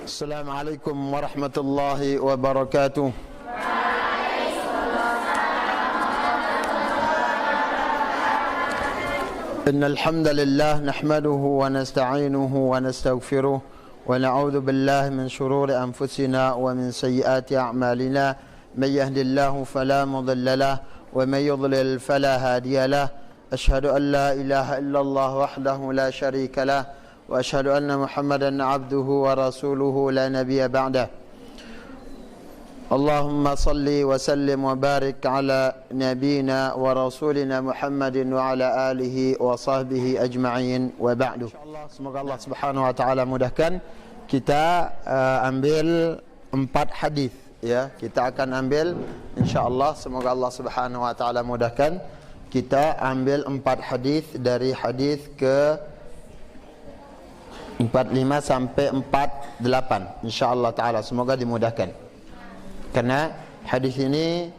Assalamualaikum warahmatullahi wabarakatuh. Innal hamdalillah nahmaduhu wa nasta'inuhu wa nastaghfiruh wa na'udzu billahi min shururi anfusina wa min sayyiati a'malina. May yahdihillahu fala mudilla lahu wa may yudlil fala hadiya lahu. Ashhadu an la ilaha illallah wahdahu la syarika lahu wa ashhadu anna Muhammadan 'abduhu wa rasuluhu la nabiyya ba'dah. Allahumma salli wa sallim wa barik ala nabiyina wa rasulina Muhammadin wa ala alihi wa sahbihi ajma'in wa ba'du. Insyaallah semoga Allah Subhanahu wa taala mudahkan kita ambil 4 hadis ya. Kita akan ambil insyaallah semoga Allah Subhanahu wa taala mudahkan kita ambil 4 hadis dari hadis ke 45 sampai 48 insyaallah taala, semoga dimudahkan. Karena hadis ini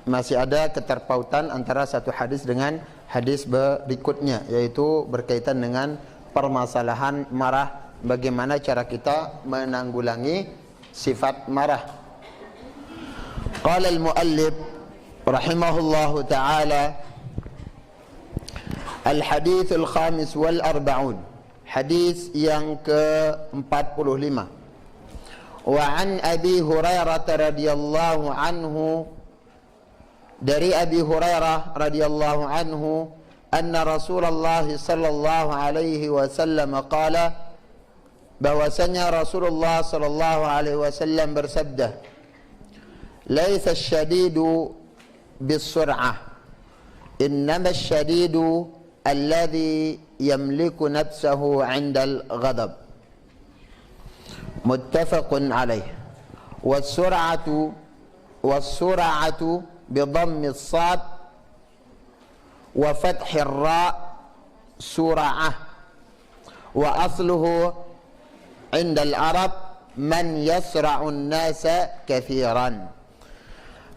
masih ada keterpautan antara satu hadis dengan hadis berikutnya, yaitu berkaitan dengan permasalahan marah, bagaimana cara kita menanggulangi sifat marah. Qala al-muallif rahimahullahu ta'ala al-hadits al-khamis wal-arba'un, hadis yang ke-45. Wa an Abi Hurairah radhiyallahu anhu, dari Abi Hurairah radhiyallahu anhu, anna Rasulullah sallallahu alaihi wasallam qala, bahwasanya Rasulullah sallallahu alaihi wasallam bersabda, laisa asyadidu bis-sur'ah, innama asyadidu alladhi yamliku nafsahu 'inda al-ghadab. Muttafaqun alaih. Was-sur'atu bi dhammi as-sad wa fathi ar-ra sur'ah, wa asluhu 'inda al-arab man yasra'u an-nasa kathiran.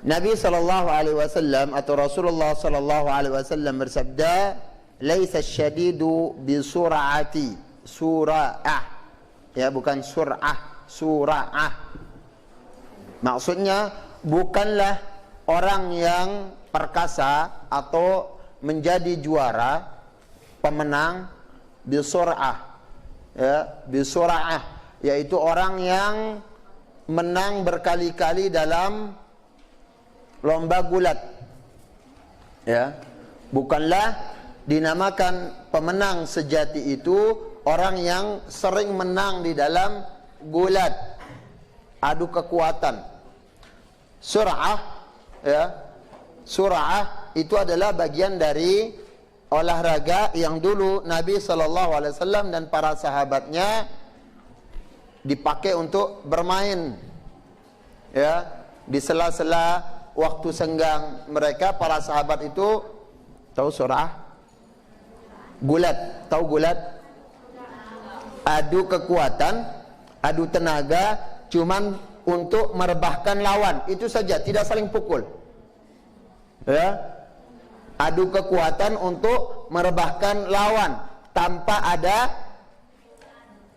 Nabi sallallahu alaihi wasallam atau Rasulullah sallallahu alaihi wasallam bersabda, laisa asyadidu bi sur'ati, sur'ah ya, bukan sur'ah, sura'ah. Maksudnya bukanlah orang yang perkasa atau menjadi juara, pemenang bisur'ah ya, bisura'ah, yaitu orang yang menang berkali-kali dalam lomba gulat ya. Bukanlah dinamakan pemenang sejati itu orang yang sering menang di dalam gulat, adu kekuatan. Sur'ah ya, sur'ah itu adalah bagian dari olahraga yang dulu Nabi SAW dan para sahabatnya dipakai untuk bermain ya. Di sela-sela waktu senggang mereka, para sahabat itu tahu sur'ah? Gulat, tahu gulat? Adu kekuatan, adu tenaga, cuman untuk merebahkan lawan, itu saja, tidak saling pukul ya. Adu kekuatan untuk merebahkan lawan tanpa ada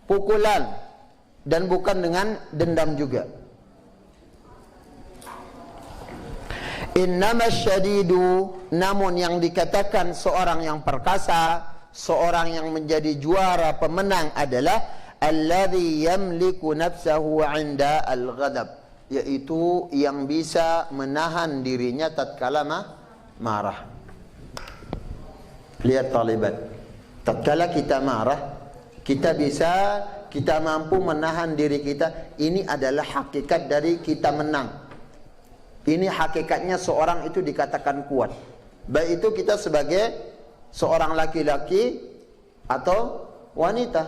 pukulan dan bukan dengan dendam juga. Innamas syadidu, namun yang dikatakan seorang yang perkasa, seorang yang menjadi juara, pemenang adalah alladhi yamliku nafsahu 'inda al-ghadab, yaitu yang bisa menahan dirinya tatkala marah. Lihat talibat, tatkala kita marah, kita mampu menahan diri kita. Ini adalah hakikat dari kita menang. Ini hakikatnya seorang itu dikatakan kuat, baik itu kita sebagai seorang laki-laki atau wanita,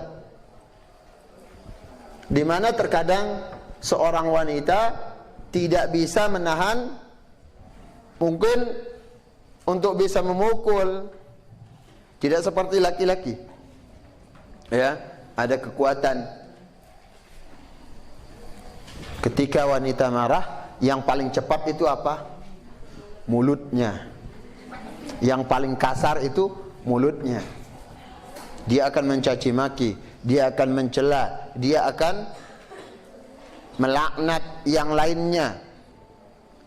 di mana terkadang seorang wanita tidak bisa menahan, mungkin untuk bisa memukul, tidak seperti laki-laki ya, ada kekuatan. Ketika wanita marah, yang paling cepat itu apa? Mulutnya. Yang paling kasar itu mulutnya. Dia akan mencaci maki, dia akan mencela, dia akan melaknat yang lainnya,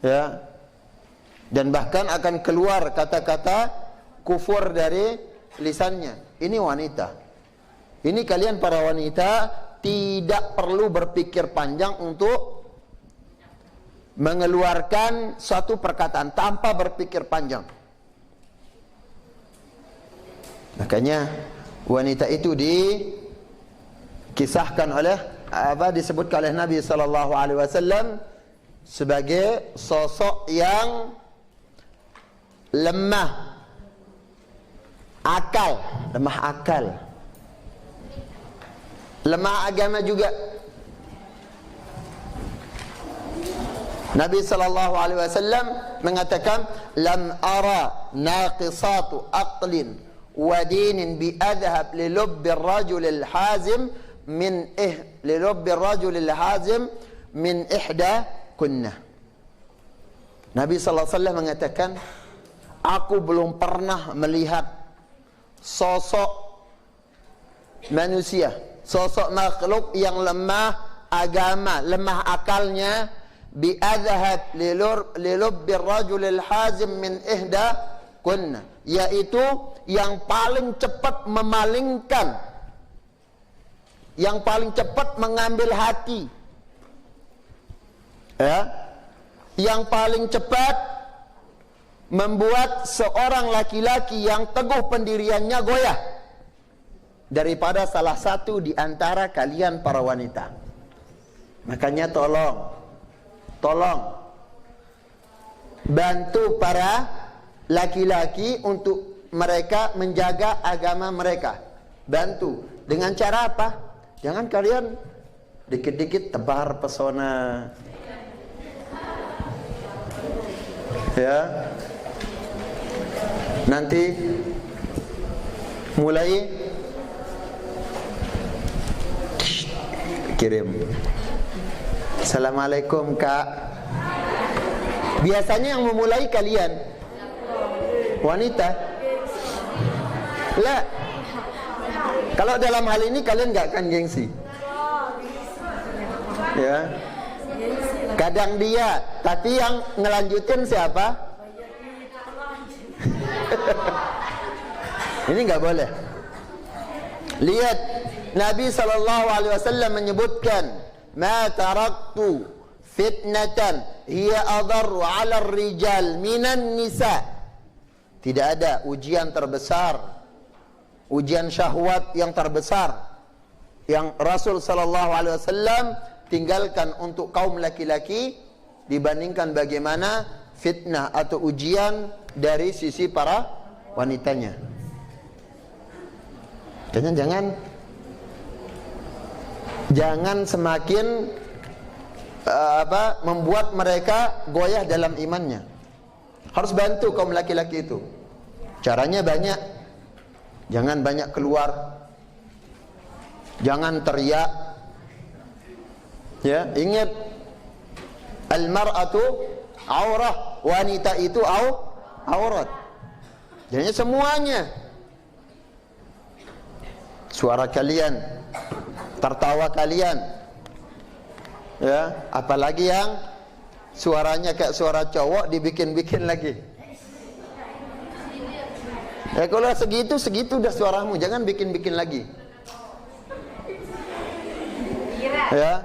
ya, dan bahkan akan keluar kata-kata kufur dari lisannya. Ini wanita. Ini kalian para wanita tidak perlu berpikir panjang untuk mengeluarkan suatu perkataan tanpa berpikir panjang. Makanya wanita itu dikisahkan disebutkan oleh Nabi sallallahu alaihi wasallam sebagai sosok yang lemah akal, lemah agama juga. Nabi sallallahu alaihi wasallam mengatakan, "Lam ara naqisatu aqlin wa dinin bi adhab li lubbi ar-rajul al-hazim min ihda kunnah." Nabi sallallahu alaihi wasallam mengatakan, aku belum pernah melihat sosok manusia, sosok makhluk yang lemah agama, lemah akalnya, bi adhab li lubbi ar-rajul al-hazim min ihda kunnah, yaitu yang paling cepat memalingkan, yang paling cepat mengambil hati, ya, yang paling cepat membuat seorang laki-laki yang teguh pendiriannya goyah daripada salah satu di antara kalian para wanita. Makanya tolong bantu para laki-laki untuk mereka menjaga agama mereka. Bantu dengan cara apa? Jangan kalian dikit-dikit tebar pesona, ya, nanti mulai kirim Assalamualaikum kak. Biasanya yang memulai kalian wanita. Lah, kalau dalam hal ini kalian gak akan gengsi, ya. Kadang dia, tapi yang ngelanjutin siapa? Ini nggak boleh. Lihat, Nabi SAW menyebutkan, ma taraktu fitnatan hiya adarru 'ala ar-rijal minan nisa. Tidak ada ujian terbesar, ujian syahwat yang terbesar yang Rasul SAW tinggalkan untuk kaum laki-laki dibandingkan bagaimana fitnah atau ujian dari sisi para wanitanya. Jangan semakin membuat mereka goyah dalam imannya. Harus bantu kaum laki-laki itu. Caranya banyak. Jangan banyak keluar, jangan teriak, ya. Ingat, al-mar'atu aurah, wanita itu aurat. Jadi semuanya, suara kalian, tertawa kalian, ya, apalagi yang suaranya kayak suara cowok dibikin-bikin lagi. Ya kalau segitu udah suaramu, jangan bikin-bikin lagi. Ya.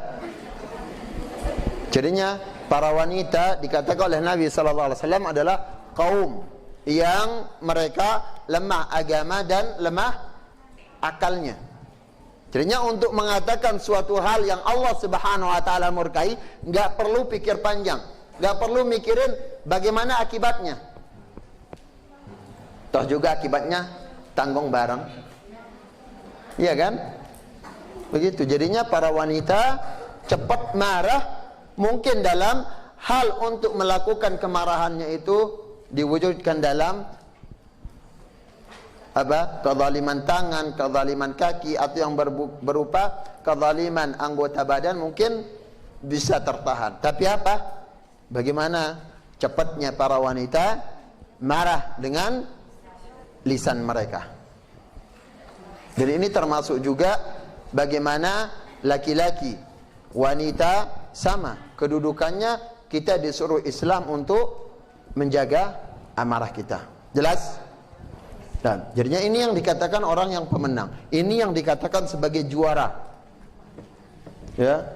Jadinya para wanita dikatakan oleh Nabi SAW adalah kaum yang mereka lemah agama dan lemah akalnya. Jadinya untuk mengatakan suatu hal yang Allah Subhanahu wa taala murkai, enggak perlu pikir panjang, enggak perlu mikirin bagaimana akibatnya. Toh juga akibatnya tanggung bareng. Iya kan? Begitu. Jadinya para wanita cepat marah, mungkin dalam hal untuk melakukan kemarahannya itu diwujudkan dalam kezaliman tangan, kezaliman kaki, atau yang berupa kezaliman anggota badan mungkin bisa tertahan. Tapi bagaimana cepatnya para wanita marah dengan lisan mereka. Jadi ini termasuk juga bagaimana laki-laki, wanita Sama kedudukannya, kita disuruh Islam untuk menjaga amarah kita. Jelas? Dan jadinya ini yang dikatakan orang yang pemenang. Ini yang dikatakan sebagai juara. Ya.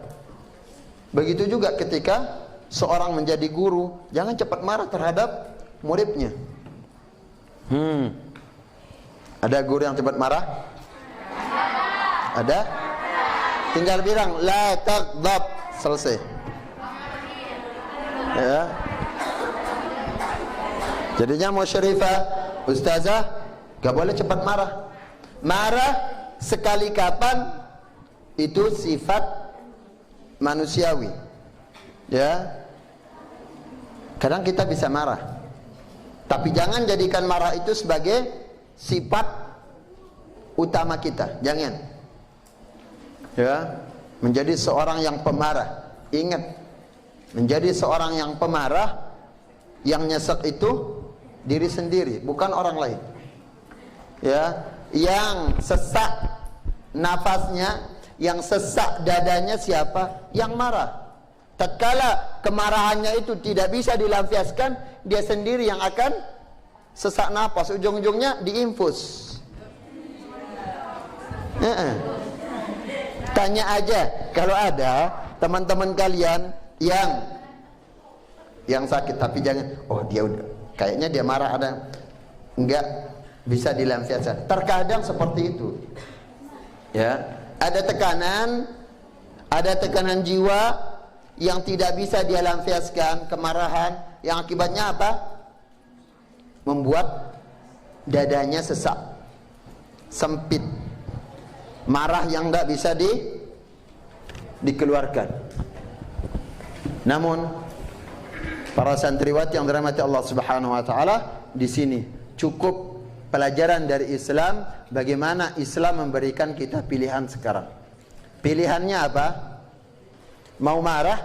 Begitu juga ketika seorang menjadi guru, jangan cepat marah terhadap muridnya. Ada guru yang cepat marah? Ada? Tinggal bilang la taghdab, selesai. Ya. Jadinya musyrifah, ustazah, gak boleh cepat marah. Marah sekali kapan itu sifat manusiawi. Ya. Kadang kita bisa marah, tapi jangan jadikan marah itu sebagai sifat utama kita. Jangan. Ya, menjadi seorang yang pemarah. Ingat, menjadi seorang yang pemarah, yang nyesek itu diri sendiri, bukan orang lain. Ya, yang sesak nafasnya, yang sesak dadanya siapa? Yang marah. Tatkala kemarahannya itu tidak bisa dilampiaskan, dia sendiri yang akan sesak nafas, ujung-ujungnya diinfus. Tanya aja kalau ada teman-teman kalian yang sakit, tapi jangan, oh dia udah kayaknya dia marah, ada enggak bisa dilampiaskan. Terkadang seperti itu. Ya, ada tekanan jiwa yang tidak bisa dia lampiaskan, kemarahan yang akibatnya apa? Membuat dadanya sesak, sempit, marah yang tidak bisa dikeluarkan. Namun para santriwati yang dirahmati Allah Subhanahu wa taala, di sini cukup pelajaran dari Islam, bagaimana Islam memberikan kita pilihan sekarang. Pilihannya apa? Mau marah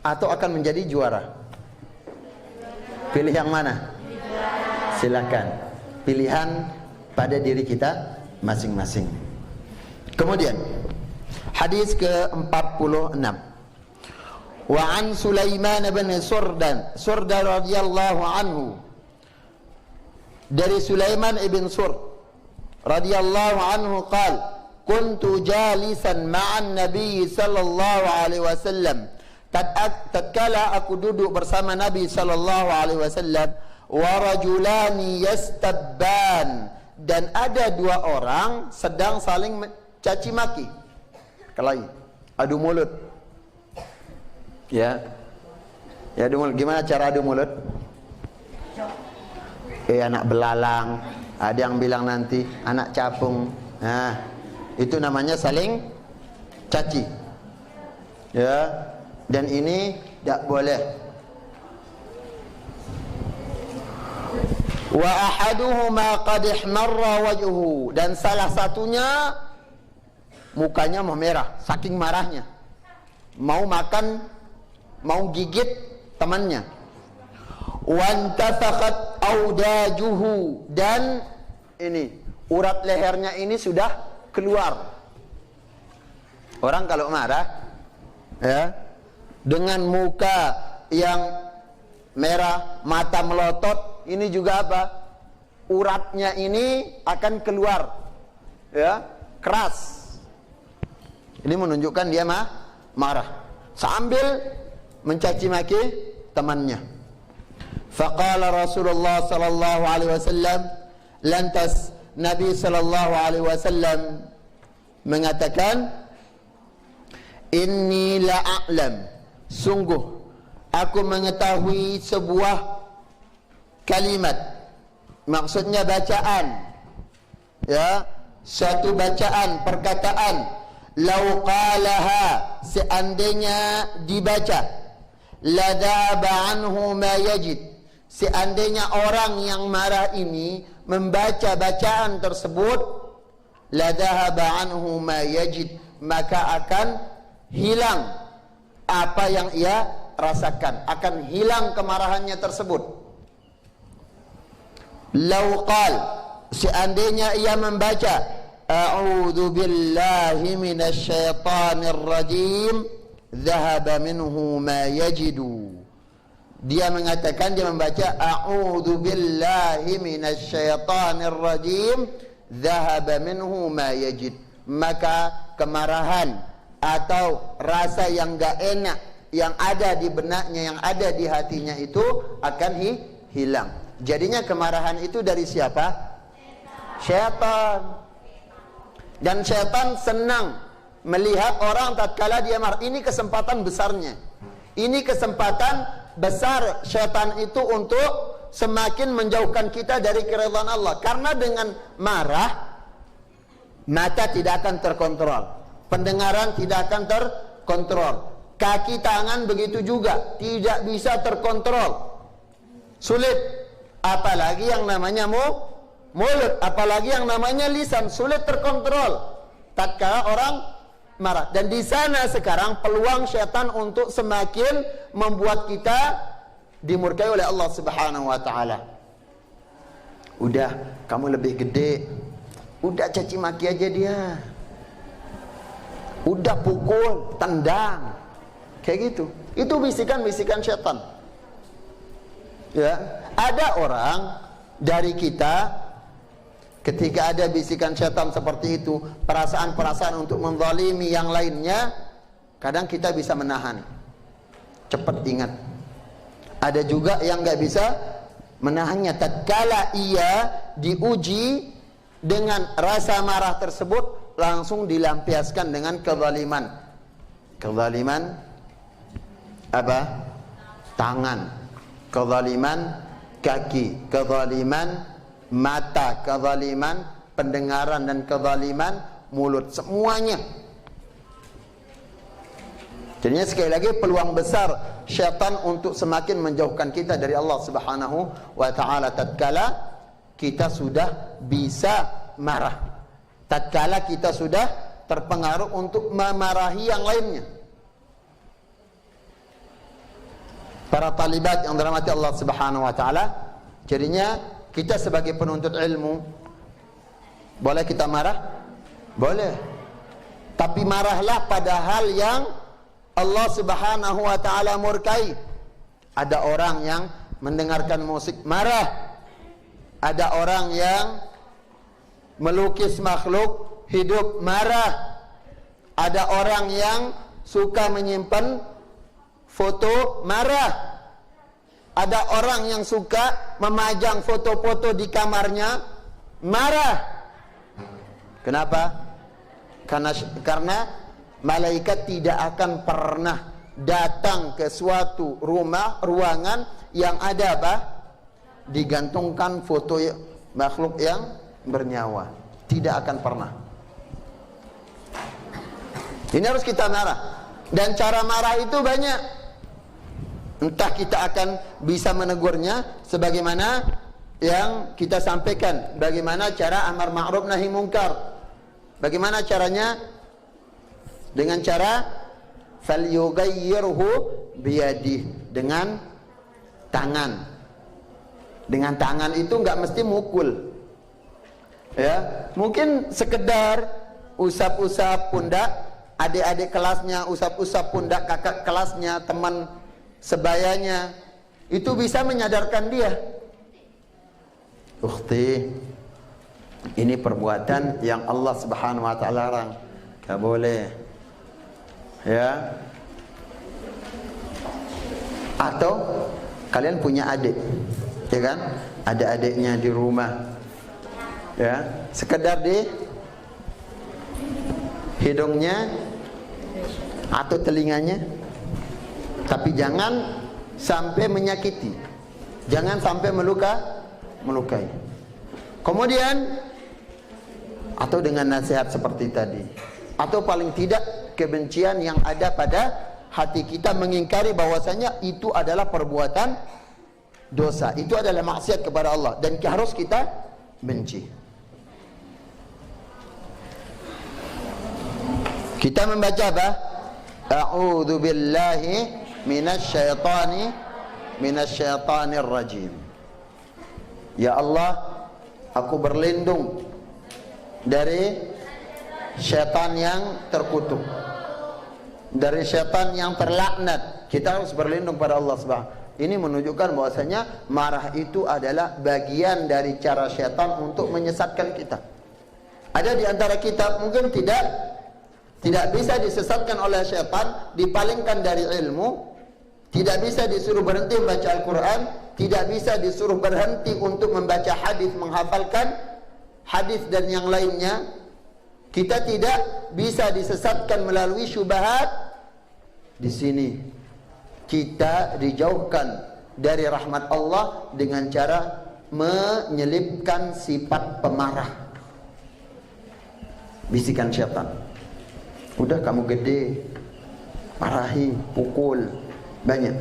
atau akan menjadi juara? Pilih yang mana? Silakan. Pilihan pada diri kita masing-masing. Kemudian hadis ke-46. Wa an Sulaiman bin Surdan radhiyallahu anhu. Dari Sulaiman ibn Surd radhiyallahu anhu qala kuntu jalisan ma'an Nabi sallallahu alaihi wasallam. Tatkala aku duduk bersama Nabi sallallahu alaihi wasallam, wa rajulani yastabban, dan ada dua orang sedang saling caci maki, kelahi, adu mulut. Ya. Ya, adu mulut. Gimana cara adu mulut? Anak belalang, ada yang bilang nanti anak capung. Nah, itu namanya saling caci. Ya, dan ini tidak boleh. Wa ahaduhuma qad ihmarra wajhuhu, dan salah satunya mukanya memerah saking marahnya, mau makan, mau gigit temannya. Wantafaqat audajuhu, dan ini urat lehernya ini sudah keluar. Orang kalau marah, ya, dengan muka yang merah, mata melotot, ini juga apa? Uratnya ini akan keluar, ya, keras. Ini menunjukkan dia marah sambil mencaci maki temannya. Faqala Rasulullah sallallahu alaihi wasallam, lantas Nabi sallallahu alaihi wasallam mengatakan, inni la a'lam, sungguh aku mengetahui sebuah kalimat, maksudnya bacaan, ya, satu bacaan, perkataan, lau qalaha, seandainya dibaca, la dhaba anhu ma yajid, seandainya orang yang marah ini membaca bacaan tersebut, la dhaba anhu ma yajid, maka akan hilang apa yang ia rasakan, akan hilang kemarahannya tersebut. Lau qal, seandainya ia membaca a'udzu billahi minasyaitonir rajim, dhahaba minhu ma yajidu. Dia mengatakan, dia membaca a'udzu billahi minasyaitonir rajim, dhahaba minhu ma yajid. Maka kemarahan atau rasa yang gak enak yang ada di benaknya, yang ada di hatinya itu akan hilang. Jadinya kemarahan itu dari siapa? Syaitan. Dan syaitan senang melihat orang tatkala dia marah. Ini kesempatan besarnya. Ini kesempatan besar syaitan itu untuk semakin menjauhkan kita dari keridhaan Allah. Karena dengan marah, mata tidak akan terkontrol, pendengaran tidak akan terkontrol, kaki tangan begitu juga tidak bisa terkontrol, sulit. Apalagi yang namanya mulut, apalagi yang namanya lisan, sulit terkontrol tatkala orang marah. Dan di sana sekarang peluang syaitan untuk semakin membuat kita dimurkai oleh Allah Subhanahu wa taala. Udah, kamu lebih gede, udah caci maki aja dia, udah pukul, tendang, kayak gitu. Itu bisikan-bisikan syaitan. Ya, ada orang dari kita, ketika ada bisikan syaitan seperti itu, perasaan-perasaan untuk menzalimi yang lainnya, kadang kita bisa menahan, cepat ingat. Ada juga yang nggak bisa menahannya. Tatkala ia diuji dengan rasa marah tersebut, langsung dilampiaskan dengan kezaliman. Kezaliman apa? Tangan, kezaliman kaki, kezaliman mata, kezaliman pendengaran, dan kezaliman mulut, semuanya. Jadinya sekali lagi peluang besar syaitan untuk semakin menjauhkan kita dari Allah Subhanahu wa taala tatkala kita sudah bisa marah, tatkala kita sudah terpengaruh untuk memarahi yang lainnya. Para talibat yang dirahmati Allah Subhanahu wa taala, jadinya kita sebagai penuntut ilmu, boleh kita marah? Boleh. Tapi marahlah pada hal yang Allah Subhanahu wa taala murkai. Ada orang yang mendengarkan musik marah. Ada orang yang melukis makhluk hidup marah. Ada orang yang suka menyimpan foto marah. Ada orang yang suka memajang foto-foto di kamarnya marah. Kenapa? Karena malaikat tidak akan pernah datang ke suatu rumah, ruangan yang ada apa? Digantungkan foto makhluk yang bernyawa. Tidak akan pernah. Ini harus kita marah. Dan cara marah itu banyak. Entah kita akan bisa menegurnya sebagaimana yang kita sampaikan. Bagaimana cara amar ma'ruf nahi mungkar. Bagaimana caranya? Dengan cara falyughayyirhu biyadihi, dengan tangan. Dengan tangan itu nggak mesti mukul. Ya, mungkin sekedar usap-usap pundak adik-adik kelasnya, usap-usap pundak kakak kelasnya, teman sebayanya, itu bisa menyadarkan dia. Ukhti, ini perbuatan yang Allah Subhanahu wa taala larang, gak boleh. Ya. Atau kalian punya adik, ya kan? Ada adiknya di rumah. Ya, sekedar di hidungnya atau telinganya, tapi jangan sampai menyakiti, jangan sampai melukai. Kemudian atau dengan nasihat seperti tadi, atau paling tidak kebencian yang ada pada hati kita, mengingkari bahwasanya itu adalah perbuatan dosa, itu adalah maksiat kepada Allah dan harus kita benci. Kita membaca apa? A'udzu billahi minasyaitonir rajim. Ya Allah, aku berlindung dari syaitan yang terkutuk. dari syaitan yang terlaknat. Kita harus berlindung pada Allah Subhanahu. Ini menunjukkan bahwasanya marah itu adalah bagian dari cara syaitan untuk menyesatkan kita. Ada di antara kita mungkin tidak bisa disesatkan oleh syaitan, dipalingkan dari ilmu, tidak bisa disuruh berhenti membaca Al-Quran, tidak bisa disuruh berhenti untuk membaca hadis, menghafalkan hadis dan yang lainnya. Kita tidak bisa disesatkan melalui syubhat. Di sini kita dijauhkan dari rahmat Allah dengan cara menyelipkan sifat pemarah. Bisikan syaitan, udah kamu gede, marahi, pukul, banyak.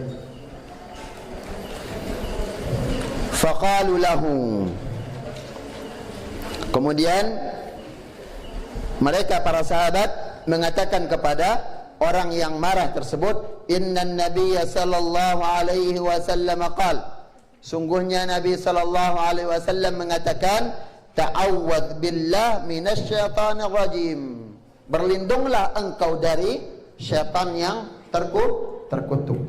Faqalu lahu, kemudian mereka para sahabat mengatakan kepada orang yang marah tersebut, innan nabiyya sallallahu alaihi wasallam qala, sungguhnya Nabi sallallahu alaihi wasallam mengatakan, ta'awwadz billah minasyaitonir rajim, berlindunglah engkau dari syaitan yang terkutuk.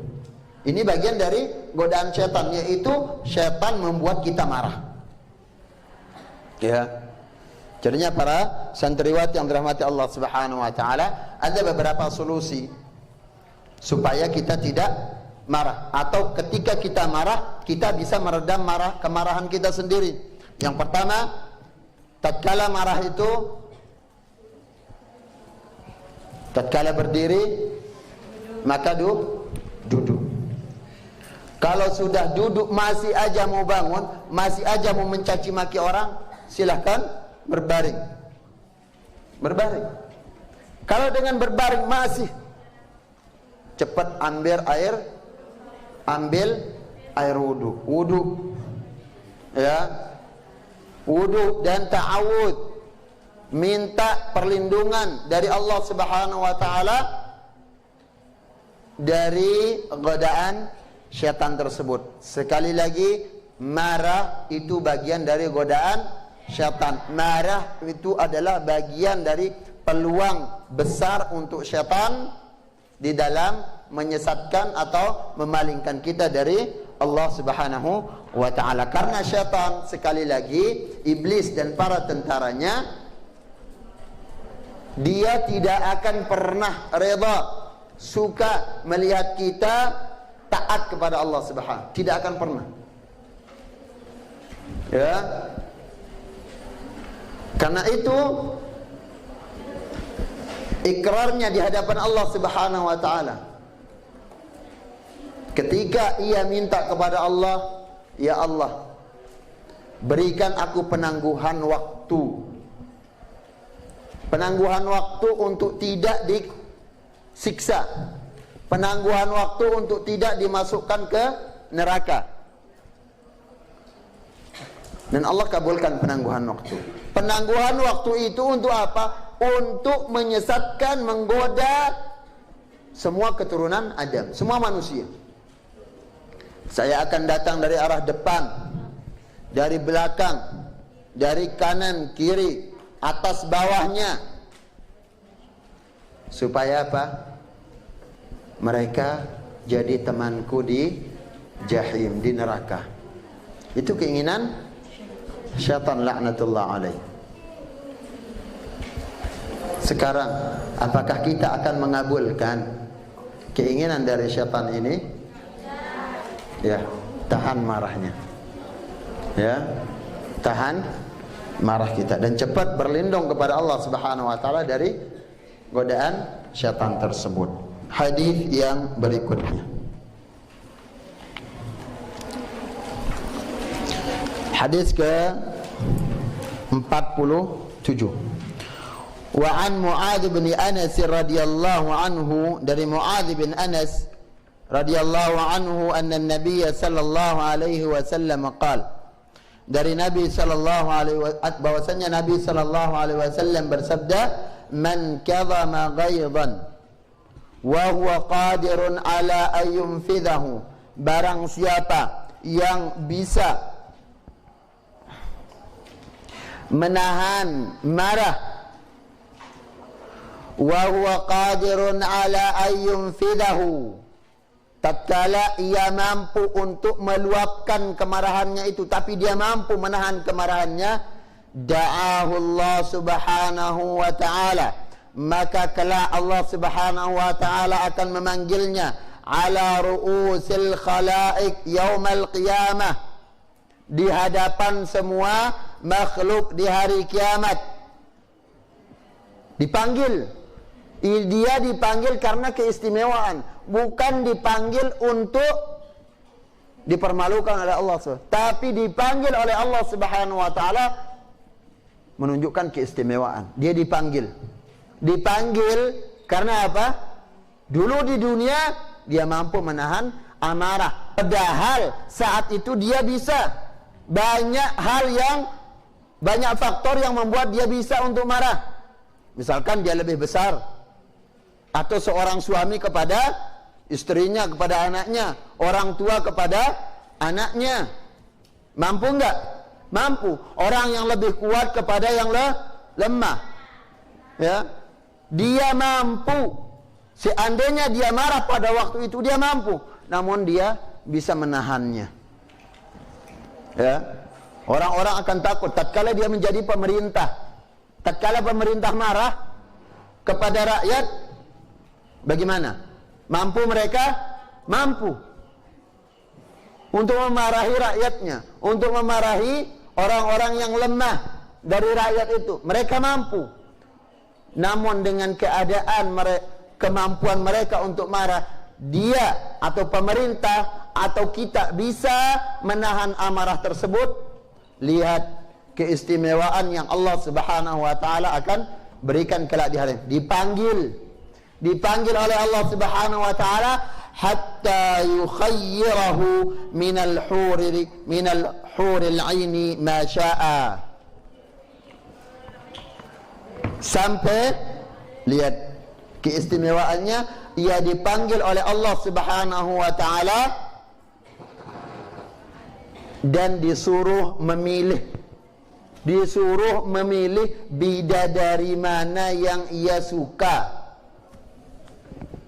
Ini bagian dari godaan syaitan, yaitu syaitan membuat kita marah. Ya. Jadinya para santriwati yang dirahmati Allah Subhanahu wa taala, ada beberapa solusi supaya kita tidak marah, atau ketika kita marah kita bisa meredam kemarahan kita sendiri. Yang pertama, tatkala marah itu, tatkala berdiri maka duduk. Kalau sudah duduk masih aja mau bangun, masih aja mau mencaci maki orang, silahkan berbaring. Kalau dengan berbaring masih, cepat ambil air wudu, ya, wudu dan ta'awud, minta perlindungan dari Allah Subhanahu wa taala dari godaan syaitan tersebut. Sekali lagi, marah itu bagian dari godaan syaitan. Marah itu adalah bagian dari peluang besar untuk syaitan di dalam menyesatkan atau memalingkan kita dari Allah Subhanahu wa taala. Karena syaitan, sekali lagi, iblis dan para tentaranya, dia tidak akan pernah reda, suka melihat kita taat kepada Allah Subhanahu, tidak akan pernah. Ya. Karena itu ikrarnya di hadapan Allah Subhanahu wa taala, ketika ia minta kepada Allah, ya Allah, berikan aku penangguhan waktu untuk tidak disiksa, penangguhan waktu untuk tidak dimasukkan ke neraka. Dan Allah kabulkan penangguhan waktu. Penangguhan waktu itu untuk apa? Untuk menyesatkan, menggoda semua keturunan Adam, semua manusia. Saya akan datang dari arah depan, dari belakang, dari kanan, kiri, atas, bawahnya. Supaya apa? Mereka jadi temanku di jahim, di neraka. Itu keinginan syaitan laknatullah alaih. Sekarang, apakah kita akan mengabulkan keinginan dari syaitan ini? Ya, tahan marahnya. Ya, tahan marah kita dan cepat berlindung kepada Allah Subhanahu wa taala dari godaan syaitan tersebut. Hadis yang berikutnya. Hadis ke 47. Wa an Mu'adz bin Anas radhiyallahu anhu, dari Mu'adz bin Anas radhiyallahu anhu, anna Nabi sallallahu alaihi wasallam qala, dari Nabi sallallahu alaihi wasallam, bahwasanya Nabi sallallahu alaihi wasallam bersabda, man kadhama ghaidan wa huwa qadirun ala ayyunfidhahu, barang siapa yang bisa menahan marah wa huwa qadirun ala ayyunfidahu, tatkala ia mampu untuk meluapkan kemarahannya itu, tapi dia mampu menahan kemarahannya, da'ahu Allah subhanahu wa ta'ala, maka kelak Allah subhanahu wa ta'ala akan memanggilnya ala ru'usil khalaik yaumal qiyamah, di hadapan semua makhluk di hari kiamat. Dipanggil, dia dipanggil karena keistimewaan, bukan dipanggil untuk dipermalukan oleh Allah SWT, tapi dipanggil oleh Allah Subhanahu wa taala menunjukkan keistimewaan. Dia dipanggil karena apa? Dulu di dunia dia mampu menahan amarah, padahal saat itu dia bisa banyak faktor yang membuat dia bisa untuk marah. Misalkan dia lebih besar, atau seorang suami kepada istrinya, kepada anaknya, orang tua kepada anaknya. Mampu enggak? Mampu. Orang yang lebih kuat kepada yang lemah. Ya. Dia mampu. Seandainya dia marah pada waktu itu, dia mampu. Namun dia bisa menahannya. Ya. Orang-orang akan takut tatkala dia menjadi pemerintah. Tatkala pemerintah marah kepada rakyat, bagaimana? Mampu mereka? Mampu untuk memarahi rakyatnya, untuk memarahi orang-orang yang lemah dari rakyat itu. Mereka mampu. Namun dengan keadaan kemampuan mereka untuk marah, dia atau pemerintah atau kita bisa menahan amarah tersebut. Lihat keistimewaan yang Allah Subhanahu wa taala akan berikan kelak di hari. Dipanggil oleh Allah Subhanahu wa taala hatta yukhayyirahu minal huril aini ma syaa. Sampai lihat keistimewaannya, ia dipanggil oleh Allah Subhanahu wa taala dan disuruh memilih bidadari mana yang ia suka.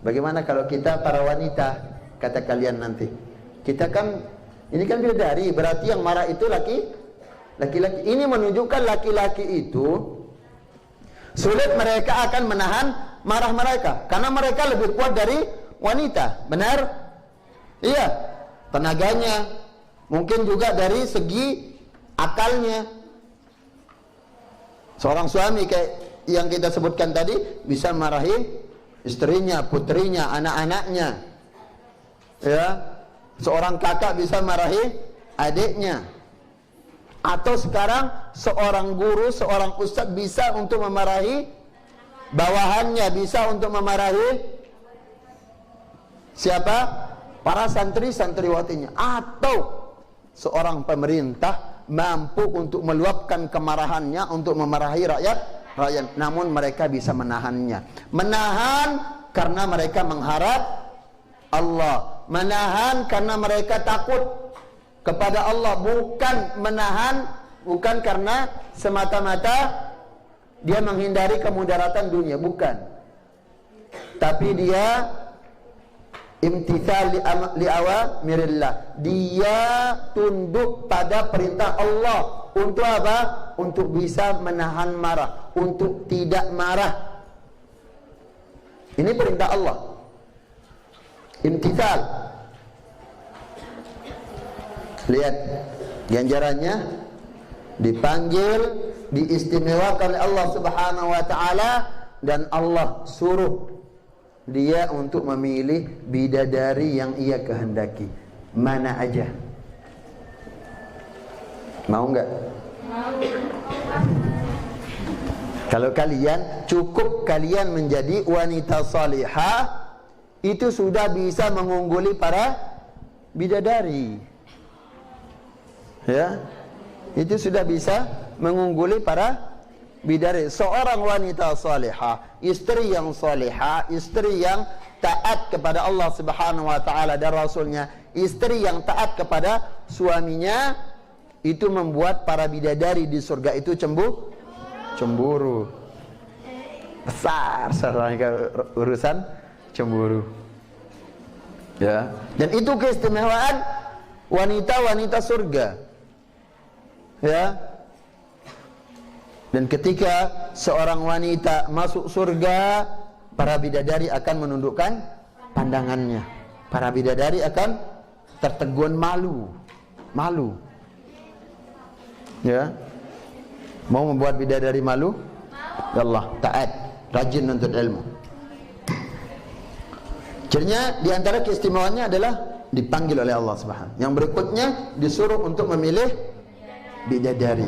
Bagaimana kalau kita para wanita, kata kalian nanti, kita kan ini kan bidadari, berarti yang marah itu laki-laki. Ini menunjukkan laki-laki itu sulit mereka akan menahan marah mereka, karena mereka lebih kuat dari wanita. Benar? Iya. Tenaganya, mungkin juga dari segi akalnya. Seorang suami kayak yang kita sebutkan tadi bisa marahi istrinya, putrinya, anak-anaknya. Ya. Seorang kakak bisa marahi adiknya. Atau sekarang seorang guru, seorang ustadz bisa untuk memarahi bawahannya, bisa untuk memarahi siapa? Para santri-santriwatinya. Atau seorang pemerintah mampu untuk meluapkan kemarahannya untuk memarahi rakyat, namun mereka bisa menahannya. Menahan karena mereka mengharap Allah, menahan karena mereka takut kepada Allah, bukan menahan bukan karena semata-mata dia menghindari kemudaratan dunia, bukan. Tapi dia imtithal li awamirillah, dia tunduk pada perintah Allah. Untuk apa? Untuk bisa menahan marah, untuk tidak marah. Ini perintah Allah. Imtithal. Lihat ganjarannya, dipanggil, diistimewakan oleh Allah Subhanahu wa taala, dan Allah suruh dia untuk memilih bidadari yang ia kehendaki. Mana aja. Mau enggak? Mau. Kalau kalian, cukup kalian menjadi wanita salihah, itu sudah bisa mengungguli para bidadari. Ya. Itu sudah bisa mengungguli para bidadari. Seorang wanita salihah, istri yang salihah, istri yang taat kepada Allah Subhanahu wa taala dan Rasulnya, istri yang taat kepada suaminya, itu membuat para bidadari di surga itu cemburu. besar urusan cemburu. Ya, dan itu keistimewaan wanita-wanita surga. Ya. Dan ketika seorang wanita masuk surga, para bidadari akan menundukkan pandangannya. Para bidadari akan tertegun malu. Malu. Ya. Mau membuat bidadari malu? Ya Allah, taat, rajin nuntut ilmu. Akhirnya di antara keistimewaannya adalah dipanggil oleh Allah Subhanahu. Yang berikutnya disuruh untuk memilih bidadari.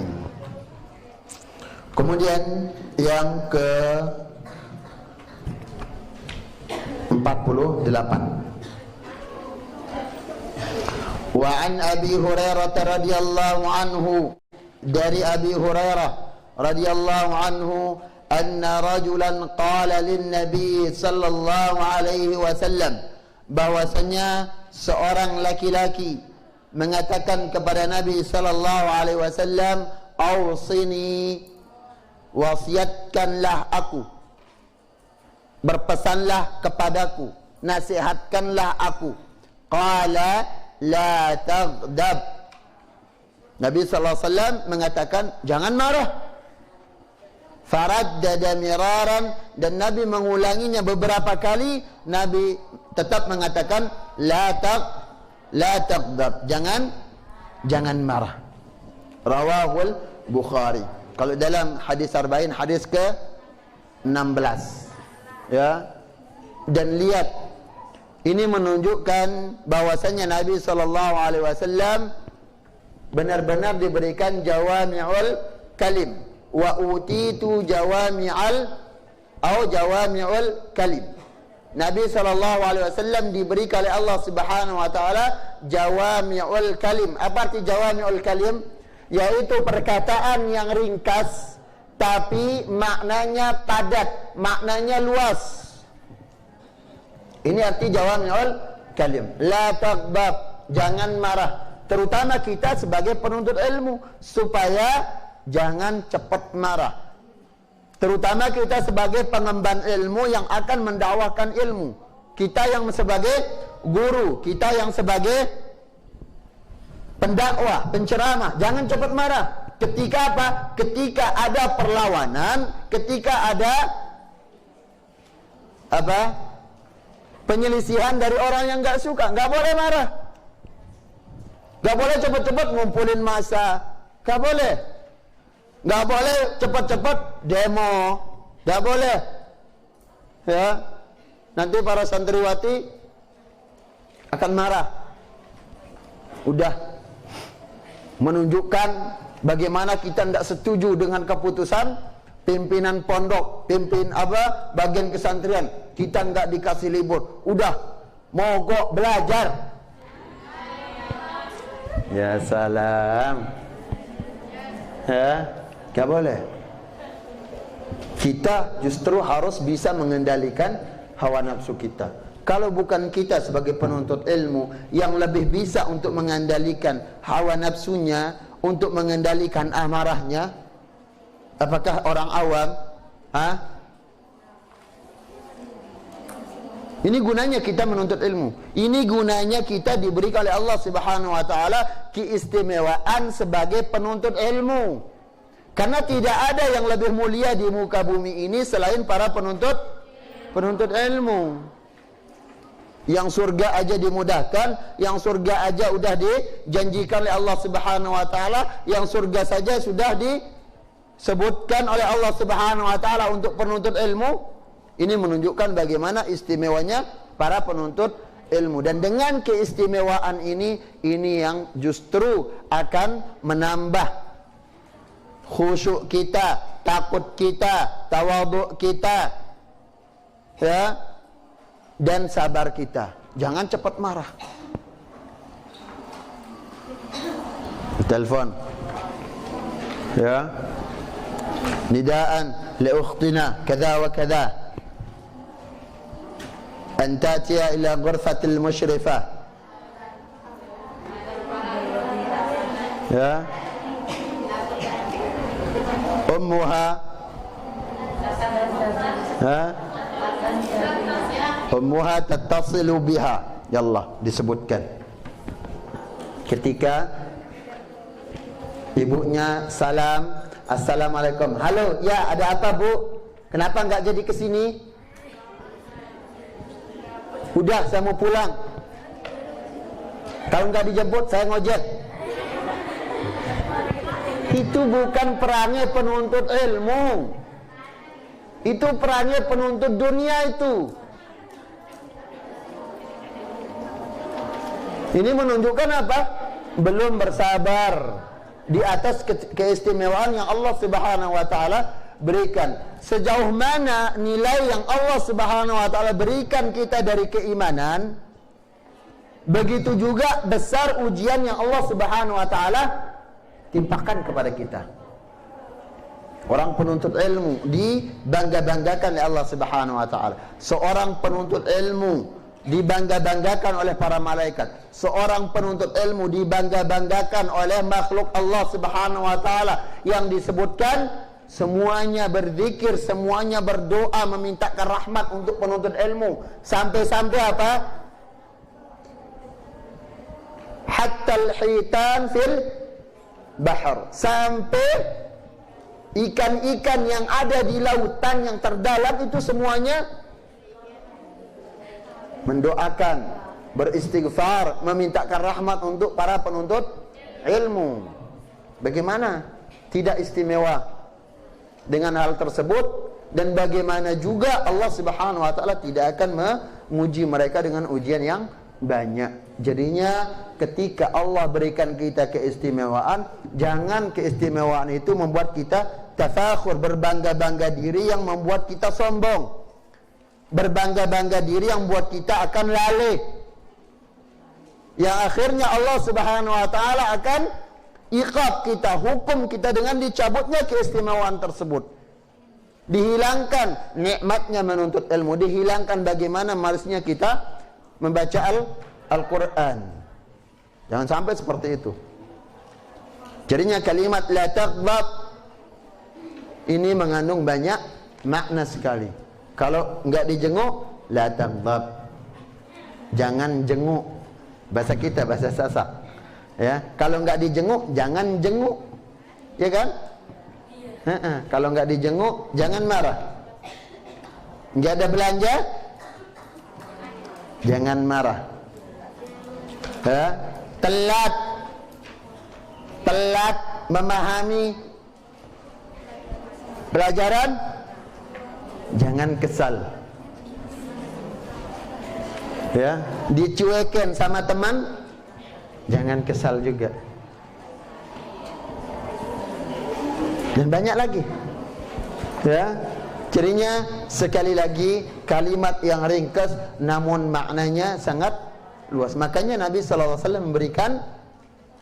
Kemudian yang ke 48. Wa an Abi Hurairah radhiyallahu anhu, dari Abi Hurairah radhiyallahu anhu, anna rajulan qala lin nabi sallallahu alaihi wasallam, bahwasanya seorang laki-laki mengatakan kepada Nabi sallallahu alaihi wasallam, ausini, wasiatkanlah aku, berpesanlah kepadaku, nasihatkanlah aku. Qala la taghdab. Nabi sallallahu alaihi wasallam mengatakan jangan marah. Faraddada miraran, dan Nabi mengulanginya beberapa kali. Nabi tetap mengatakan la taghdab, jangan marah. Rawahul Bukhari. Kalau dalam hadis arba'in, hadis ke 16. Ya. Dan lihat, ini menunjukkan bahwasanya Nabi sallallahu alaihi wasallam benar-benar diberikan jawami'ul kalim. Wa utitu jawami'ul kalim. Nabi sallallahu alaihi wasallam diberikan oleh Allah Subhanahu wa taala jawami'ul kalim. Apa arti jawami'ul kalim? Yaitu perkataan yang ringkas tapi maknanya padat, maknanya luas. Ini arti jawami'ul kalim. La taghdab, jangan marah. Terutama kita sebagai penuntut ilmu, supaya jangan cepat marah. Terutama kita sebagai pengemban ilmu yang akan mendakwahkan ilmu. Kita yang sebagai guru, kita yang sebagai pendakwah, penceramah, jangan cepat marah. Ketika apa? Ketika ada perlawanan, ketika ada apa? Penyelisihan dari orang yang enggak suka, enggak boleh marah. Enggak boleh cepat-cepat ngumpulin massa, enggak boleh. Enggak boleh cepat-cepat demo, enggak boleh. Ya. Nanti para santriwati akan marah. Udah menunjukkan bagaimana kita tidak setuju dengan keputusan pimpinan pondok, pimpin apa, bagian kesantrian. Kita enggak dikasih libur. Udah mogok belajar. Ya salam. Ya, enggak boleh. Kita justru harus bisa mengendalikan hawa nafsu kita. Kalau bukan kita sebagai penuntut ilmu yang lebih bisa untuk mengendalikan hawa nafsunya, untuk mengendalikan amarahnya, apakah orang awam? Ini gunanya kita menuntut ilmu. Ini gunanya kita diberikan oleh Allah Subhanahu wa taala keistimewaan sebagai penuntut ilmu. Karena tidak ada yang lebih mulia di muka bumi ini selain para penuntut ilmu. Yang surga aja dimudahkan, yang surga aja udah dijanjikan oleh Allah Subhanahu wa taala, yang surga saja sudah disebutkan oleh Allah Subhanahu wa taala untuk penuntut ilmu. Ini menunjukkan bagaimana istimewanya para penuntut ilmu. Dan dengan keistimewaan ini yang justru akan menambah khusyuk kita, takut kita, tawadhu kita, ya, dan sabar kita. Jangan cepat marah. Telepon, ya, nidaan li ukhtina kadha wa kadha an tatiya ila ghurfatil musyrifah, ya, ummuha Ha? Ummuha tattasilu biha. Yallah, disebutkan. Ketika ibunya salam, assalamualaikum. Halo, ya ada apa bu? Kenapa enggak jadi kesini? Udah, saya mau pulang. Kalau enggak dijemput, saya ngojek. Itu bukan perangai penuntut ilmu. Itu perangai penuntut dunia itu. Ini menunjukkan apa? Belum bersabar di atas keistimewaan yang Allah Subhanahu wa taala berikan. Sejauh mana nilai yang Allah Subhanahu wa taala berikan kita dari keimanan, begitu juga besar ujian yang Allah Subhanahu wa taala timpakan kepada kita. Orang penuntut ilmu dibangga-banggakan oleh Allah Subhanahu wa taala. Seorang penuntut ilmu dibangga-banggakan oleh para malaikat. Seorang penuntut ilmu dibangga-banggakan oleh makhluk Allah Subhanahu wa taala yang disebutkan semuanya berzikir, semuanya berdoa memintakan rahmat untuk penuntut ilmu. Sampai-sampai apa? Hatta al-hitan fil bahr. Sampai ikan-ikan yang ada di lautan yang terdalam itu semuanya mendoakan, beristighfar, memintakan rahmat untuk para penuntut ilmu. Bagaimana tidak istimewa dengan hal tersebut, dan bagaimana juga Allah Subhanahu wa taala tidak akan menguji mereka dengan ujian yang banyak. Jadinya ketika Allah berikan kita keistimewaan, jangan keistimewaan itu membuat kita tafakhur, berbangga-bangga diri yang membuat kita sombong. Berbangga-bangga diri yang membuat kita akan lalai, yang akhirnya Allah Subhanahu wa taala akan iqab kita, hukum kita dengan dicabutnya keistimewaan tersebut. Dihilangkan nikmatnya menuntut ilmu, dihilangkan bagaimana malasnya kita membaca Al-Quran. Jangan sampai seperti itu. Jadinya kalimat la taghdab ini mengandung banyak makna sekali. Kalau enggak dijenguk, la taghdab. Jangan jenguk. Bahasa kita, bahasa Sasak. Ya, kalau enggak dijenguk, jangan jenguk. Ya kan? Kalau enggak dijenguk, jangan marah. Enggak ada belanja, jangan marah. Ya, telat memahami pelajaran, jangan kesal. Ya, dicuekin sama teman, jangan kesal juga. Dan banyak lagi. Ya, cirinya sekali lagi kalimat yang ringkas namun maknanya sangat luas. Makanya Nabi sallallahu alaihi wasallam memberikan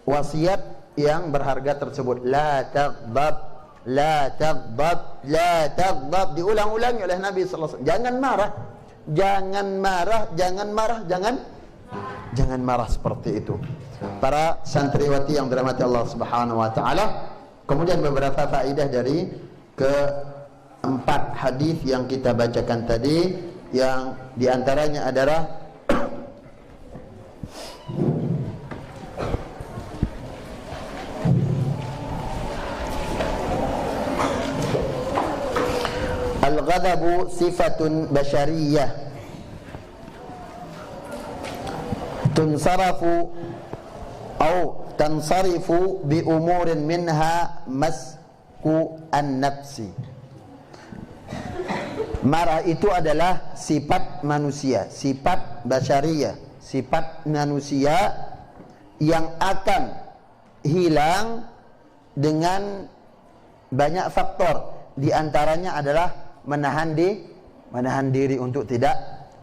wasiat yang berharga tersebut. La taghdab, la taghdab, la taghdab, diulang-ulangi oleh Nabi sallallahu alaihi wasallam. Jangan marah, jangan marah, jangan marah, jangan marah seperti itu. Para santriwati yang dirahmati Allah Subhanahu wa taala. Kemudian beberapa faedah dari keempat hadis yang kita bacakan tadi, yang diantaranya adalah al-ghadabu sifatun basyariyah tunsarafu atau tansarifu bi umurin minha masku an-nafsi. Marah itu adalah sifat manusia, sifat basyariyah, sifat manusia yang akan hilang dengan banyak faktor. Di antaranya adalah menahan diri untuk tidak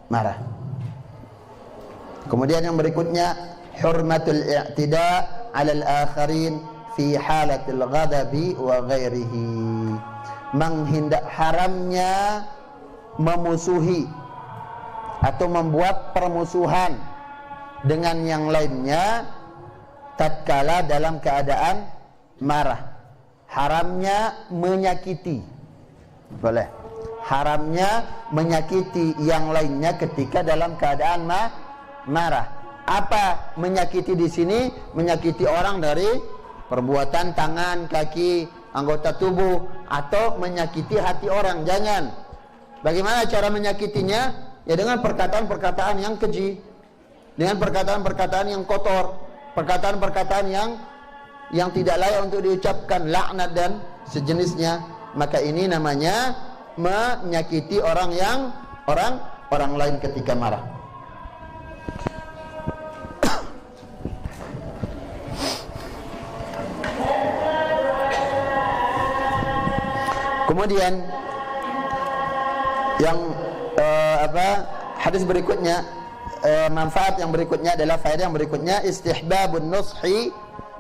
marah. Kemudian yang berikutnya, hurmatul i'tida 'ala al-akharin fi halatil ghadabi wa ghairihi. Menghindak haramnya memusuhi atau membuat permusuhan dengan yang lainnya tatkala dalam keadaan marah. Haramnya menyakiti. Boleh. haramnya menyakiti yang lainnya ketika dalam keadaan marah. Apa menyakiti di sini? Menyakiti orang dari perbuatan tangan, kaki, anggota tubuh, atau menyakiti hati orang. Jangan. Bagaimana cara menyakitinya? Ya dengan perkataan-perkataan yang keji, dengan perkataan-perkataan yang kotor, perkataan-perkataan yang tidak layak untuk diucapkan, laknat dan sejenisnya. Maka ini namanya menyakiti orang lain ketika marah. Kemudian yang hadis berikutnya, manfaat yang berikutnya adalah faedah yang berikutnya, istihbabun nushi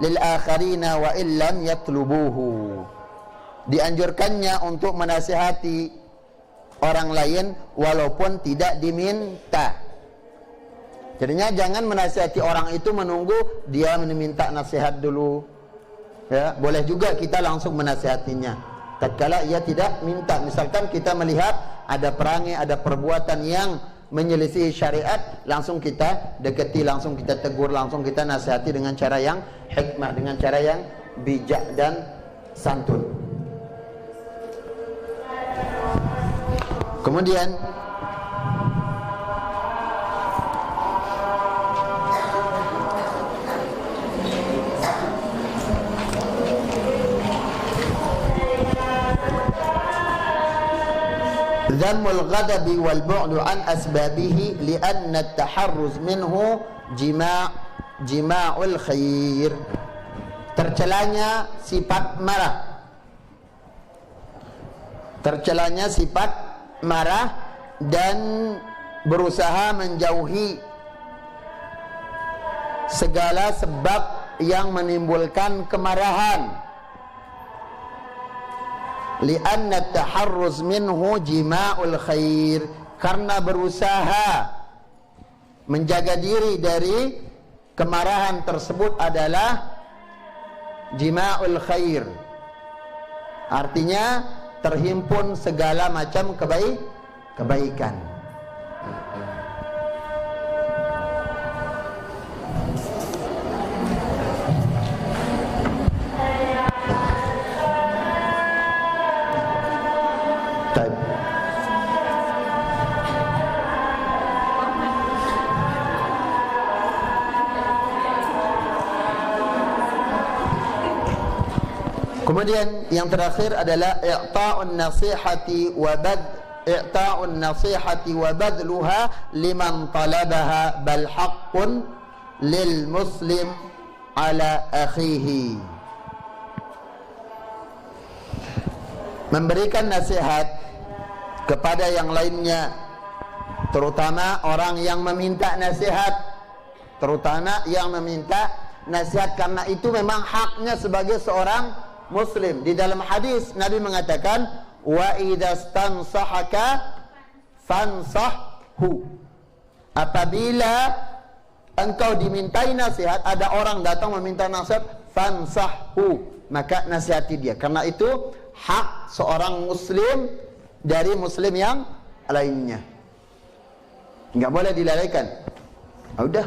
lil akharina wa illam yatlubuhu. Dianjurkannya untuk menasihati orang lain walaupun tidak diminta. Jadinya jangan menasihati orang itu menunggu dia meminta nasihat dulu. Ya, boleh juga kita langsung menasihatinya tatkala ia tidak minta. Misalkan kita melihat ada perangai, ada perbuatan yang menyelisihi syariat, langsung kita dekati, langsung kita tegur, langsung kita nasihati dengan cara yang hikmah, dengan cara yang bijak dan santun. Kemudian dhammul ghadabi wal bu'du an asbabihi li'anna at-taharruz minhu jima'ul khair. Tercelanya sifat marah, tercelanya sifat marah dan berusaha menjauhi segala sebab yang menimbulkan kemarahan. Li'anna at-taharruz minhu jima'ul khair, karena berusaha menjaga diri dari kemarahan tersebut adalah jima'ul khair, artinya terhimpun segala macam kebaikan. Kemudian yang terakhir adalah i'ta'un nasihati wa badluha liman talabaha, bal haqqun lil muslim ala akhihi. Memberikan nasihat kepada yang lainnya, terutama orang yang meminta nasihat, karena itu memang haknya sebagai seorang Muslim. Di dalam hadis Nabi mengatakan, wa idzastansahaka fansahhu. Apabila engkau dimintai nasihat, ada orang datang meminta nasihat, fansahhu, maka nasihati dia. Karena itu hak seorang Muslim dari Muslim yang lainnya. Enggak boleh dilalaikan. Udah,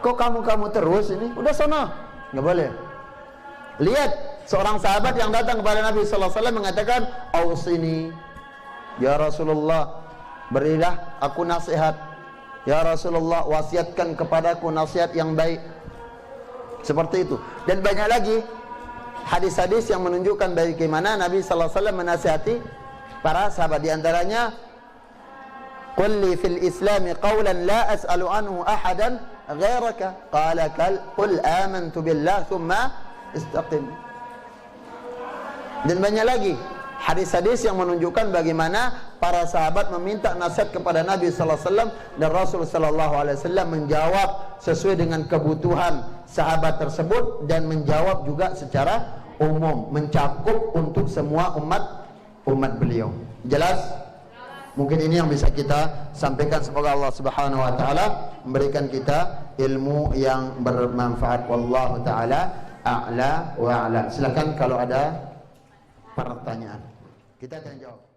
kok kamu terus ini? Udah sono. Enggak boleh. Lihat seorang sahabat yang datang kepada Nabi sallallahu alaihi wasallam mengatakan, "Ausini ya Rasulullah, berilah aku nasihat. Ya Rasulullah, wasiatkan kepadaku nasihat yang baik." Seperti itu. Dan banyak lagi hadis-hadis yang menunjukkan bagaimana Nabi sallallahu alaihi wasallam menasihati para sahabat. Di antaranya, "Qul li fil Islami qawlan la as'alu anhu ahadan ghairaka." Qala qul amantu billah thumma istaqim. Dan banyak lagi hadis-hadis yang menunjukkan bagaimana para sahabat meminta nasihat kepada Nabi sallallahu alaihi wasallam, dan Rasul sallallahu alaihi wasallam menjawab sesuai dengan kebutuhan sahabat tersebut, dan menjawab juga secara umum, mencakup untuk semua umat beliau. Jelas? Mungkin ini yang bisa kita sampaikan. Semoga Allah Subhanahu wa taala memberikan kita ilmu yang bermanfaat. Wallahu taala a'la wa a'lam. Silakan kalau ada pertanyaan, kita akan jawab.